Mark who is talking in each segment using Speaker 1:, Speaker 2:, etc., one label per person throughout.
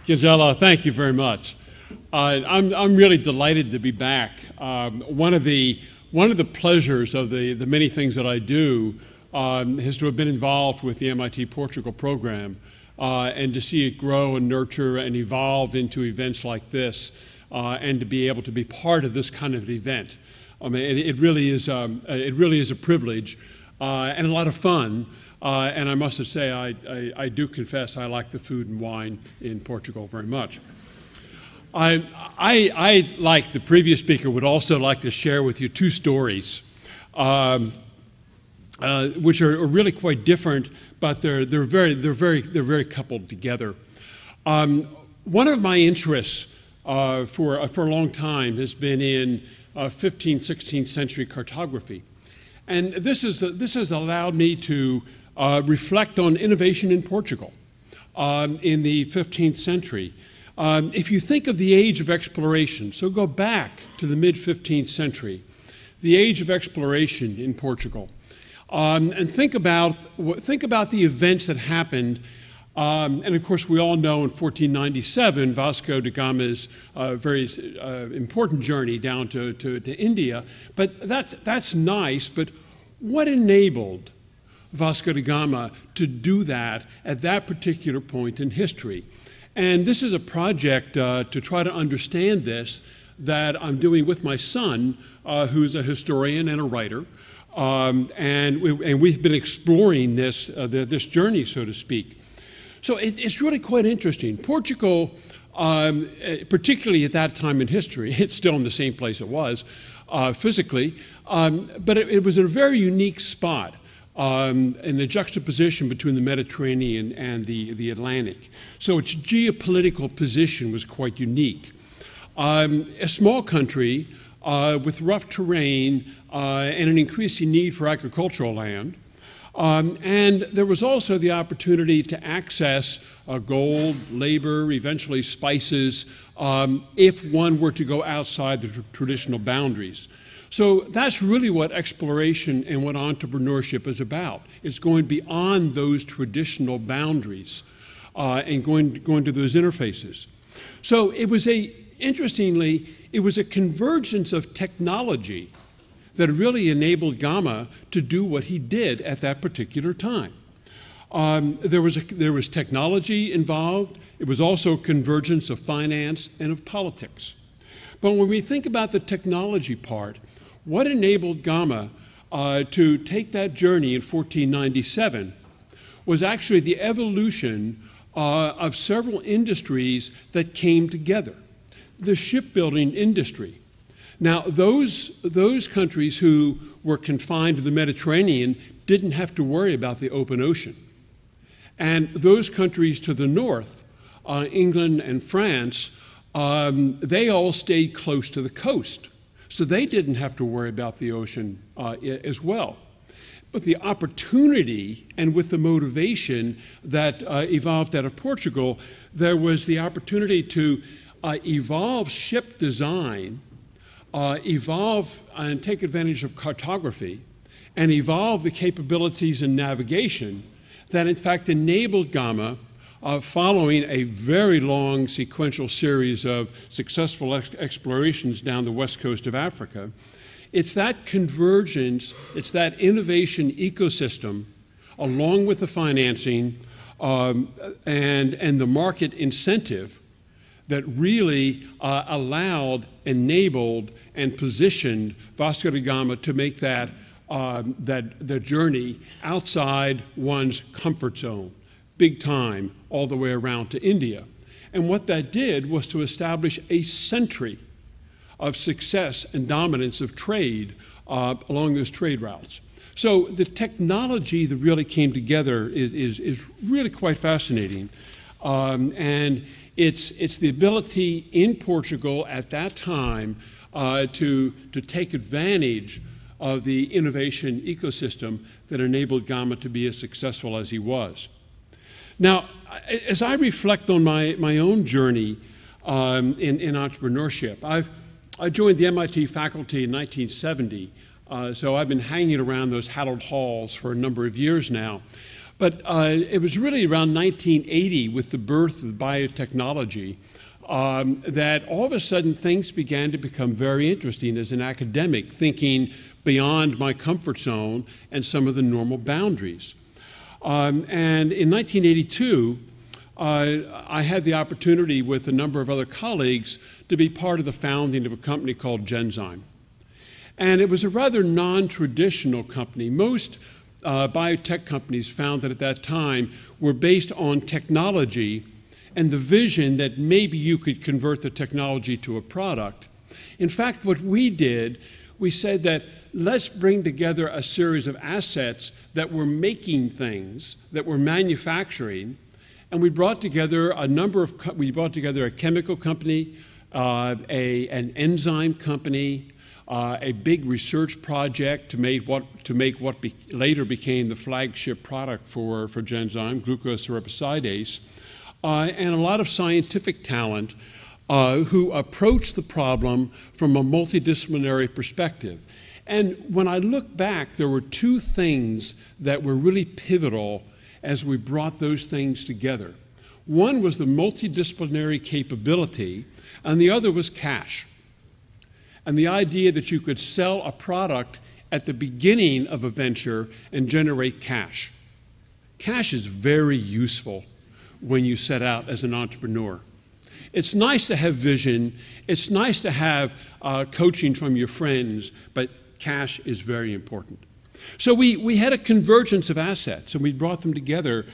Speaker 1: Gisela, thank you very much. I'm really delighted to be back. One of the pleasures of the many things that I do is to have been involved with the MIT Portugal program and to see it grow and nurture and evolve into events like this and to be able to be part of this kind of event. I mean, it really is a privilege and a lot of fun. And I must say, I do confess I like the food and wine in Portugal very much. I, like the previous speaker, would also like to share with you two stories, which are really quite different, but they're very coupled together. One of my interests for a long time has been in 15th, 16th century cartography, and this has allowed me to reflect on innovation in Portugal in the 15th century. If you think of the age of exploration, so go back to the mid-15th century, the age of exploration in Portugal, and think about the events that happened. And of course, we all know in 1497, Vasco da Gama's very important journey down to India. But that's nice, but what enabled Vasco da Gama to do that at that particular point in history? And this is a project to try to understand this that I'm doing with my son, who's a historian and a writer. And we've been exploring this journey, so to speak. So it's really quite interesting. Portugal, particularly at that time in history, it's still in the same place it was physically, but it was in a very unique spot. In the juxtaposition between the Mediterranean and the Atlantic. So its geopolitical position was quite unique. A small country with rough terrain and an increasing need for agricultural land. And there was also the opportunity to access gold, labor, eventually spices, if one were to go outside the traditional boundaries. So that's really what exploration and what entrepreneurship is about. It's going beyond those traditional boundaries and going to those interfaces. So interestingly, it was a convergence of technology that really enabled Gama to do what he did at that particular time. There was technology involved. It was also a convergence of finance and of politics. But when we think about the technology part, what enabled Gama to take that journey in 1497 was actually the evolution of several industries that came together. The shipbuilding industry. Now, those countries who were confined to the Mediterranean didn't have to worry about the open ocean. And those countries to the north, England and France, they all stayed close to the coast. So they didn't have to worry about the ocean as well. But the opportunity and with the motivation that evolved out of Portugal, there was the opportunity to evolve ship design, evolve and take advantage of cartography, and evolve the capabilities in navigation that in fact enabled Gama, following a very long sequential series of successful explorations down the west coast of Africa. It's that convergence, it's that innovation ecosystem, along with the financing and the market incentive that really allowed, enabled, and positioned Vasco da Gama to make that journey outside one's comfort zone, big time, all the way around to India. And what that did was to establish a century of success and dominance of trade along those trade routes. So the technology that really came together is really quite fascinating. And it's the ability in Portugal at that time to take advantage of the innovation ecosystem that enabled Gama to be as successful as he was. Now, as I reflect on my own journey in entrepreneurship, I joined the MIT faculty in 1970, so I've been hanging around those hallowed halls for a number of years now. But it was really around 1980, with the birth of biotechnology, that all of a sudden things began to become very interesting as an academic, thinking beyond my comfort zone and some of the normal boundaries. And in 1982, I had the opportunity with a number of other colleagues to be part of the founding of a company called Genzyme. And it was a rather non-traditional company. Most biotech companies founded at that time were based on technology and the vision that maybe you could convert the technology to a product. In fact, what we did, we said that let's bring together a series of assets that were making things, that were manufacturing, and we brought together we brought together a chemical company, an enzyme company, a big research project to make what later became the flagship product for Genzyme, glucose ribosylase, and a lot of scientific talent who approached the problem from a multidisciplinary perspective. And when I look back, there were two things that were really pivotal as we brought those things together. One was the multidisciplinary capability, and the other was cash. And the idea that you could sell a product at the beginning of a venture and generate cash. Cash is very useful when you set out as an entrepreneur. It's nice to have vision. It's nice to have coaching from your friends, but cash is very important. So we had a convergence of assets, and we brought them together.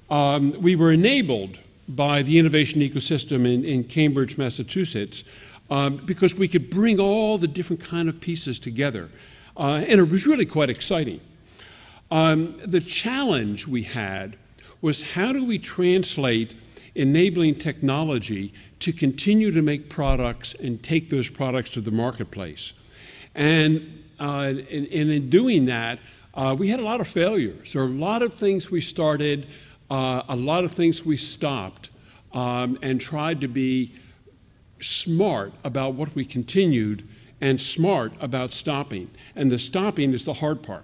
Speaker 1: We were enabled by the innovation ecosystem in Cambridge, Massachusetts, because we could bring all the different kind of pieces together. And it was really quite exciting. The challenge we had was, how do we translate enabling technology to continue to make products and take those products to the marketplace? And in doing that, we had a lot of failures. There were a lot of things we started, a lot of things we stopped, and tried to be smart about what we continued and smart about stopping. And the stopping is the hard part.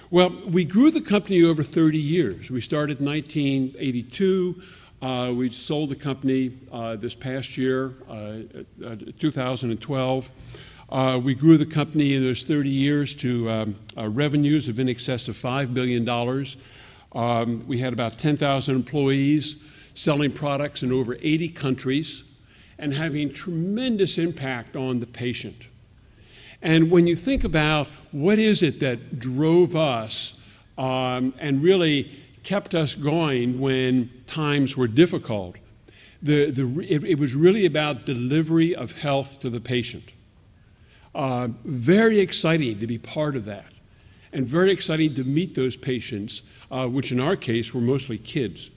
Speaker 1: Well, we grew the company over 30 years. We started in 1982. We sold the company this past year, 2012. We grew the company in those 30 years to revenues of in excess of $5 billion. We had about 10,000 employees selling products in over 80 countries and having tremendous impact on the patient. And when you think about what is it that drove us and really kept us going when times were difficult, it was really about delivery of health to the patient. Very exciting to be part of that, and very exciting to meet those patients, which in our case were mostly kids,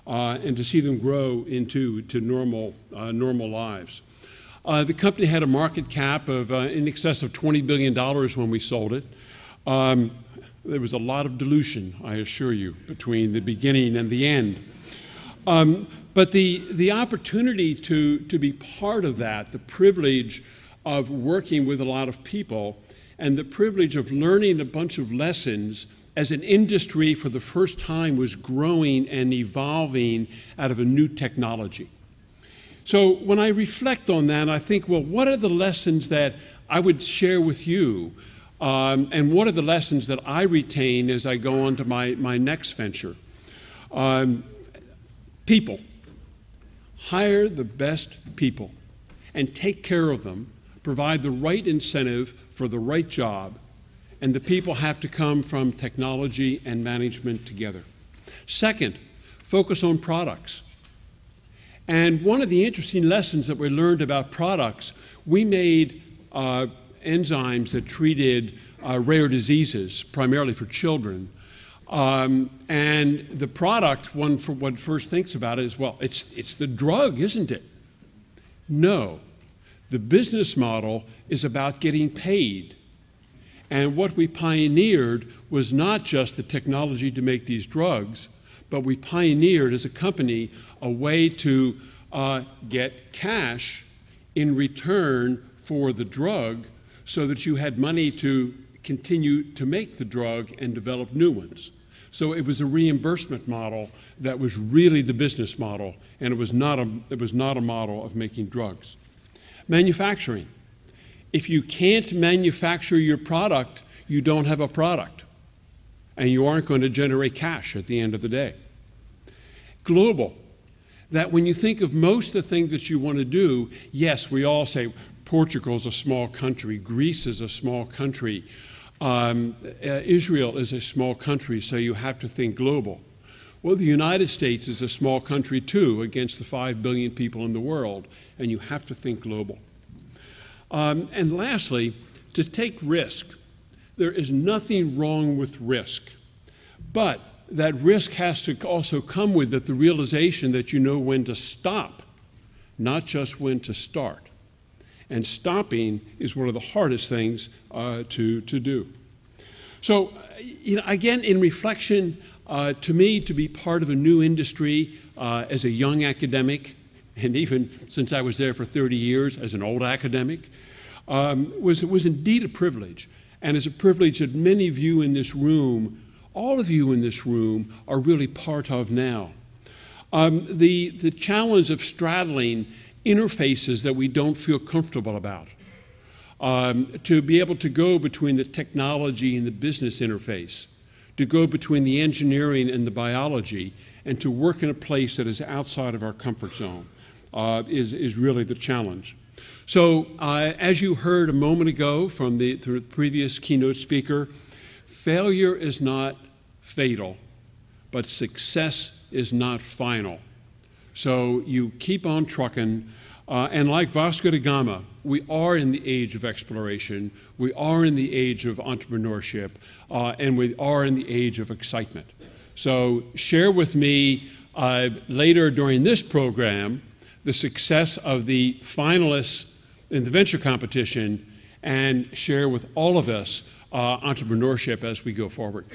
Speaker 1: and to see them grow into normal lives. The company had a market cap of in excess of $20 billion when we sold it. There was a lot of dilution, I assure you, between the beginning and the end. But the opportunity to be part of that, the privilege of working with a lot of people, and the privilege of learning a bunch of lessons as an industry for the first time was growing and evolving out of a new technology. So when I reflect on that, I think, well, what are the lessons that I would share with you? And what are the lessons that I retain as I go on to my next venture? People. Hire the best people and take care of them. Provide the right incentive for the right job. And the people have to come from technology and management together. Second, focus on products. And one of the interesting lessons that we learned about products, we made enzymes that treated rare diseases, primarily for children. And the product, one first thinks about it is, well, it's the drug, isn't it? No. The business model is about getting paid. And what we pioneered was not just the technology to make these drugs, but we pioneered as a company a way to get cash in return for the drug so that you had money to continue to make the drug and develop new ones. So it was a reimbursement model that was really the business model, and it was not a model of making drugs. Manufacturing. If you can't manufacture your product, you don't have a product, and you aren't going to generate cash at the end of the day. Global. That when you think of most of the things that you want to do, yes, we all say Portugal's a small country, Greece is a small country, Israel is a small country, so you have to think global. Well, the United States is a small country too, against the 5 billion people in the world, and you have to think global. And lastly, to take risk. There is nothing wrong with risk, but that risk has to also come with it the realization that you know when to stop, not just when to start. And stopping is one of the hardest things to do. So, again, in reflection, to me, to be part of a new industry as a young academic, and even since I was there for 30 years as an old academic, was indeed a privilege. And it's a privilege that many of you in this room, all of you in this room, are really part of now. The challenge of straddling interfaces that we don't feel comfortable about, to be able to go between the technology and the business interface, to go between the engineering and the biology, and to work in a place that is outside of our comfort zone is really the challenge. So as you heard a moment ago from the previous keynote speaker, failure is not fatal, but success is not final. So you keep on trucking, and like Vasco da Gama, we are in the age of exploration, we are in the age of entrepreneurship, and we are in the age of excitement. So share with me later during this program the success of the finalists in the venture competition, and share with all of us entrepreneurship as we go forward.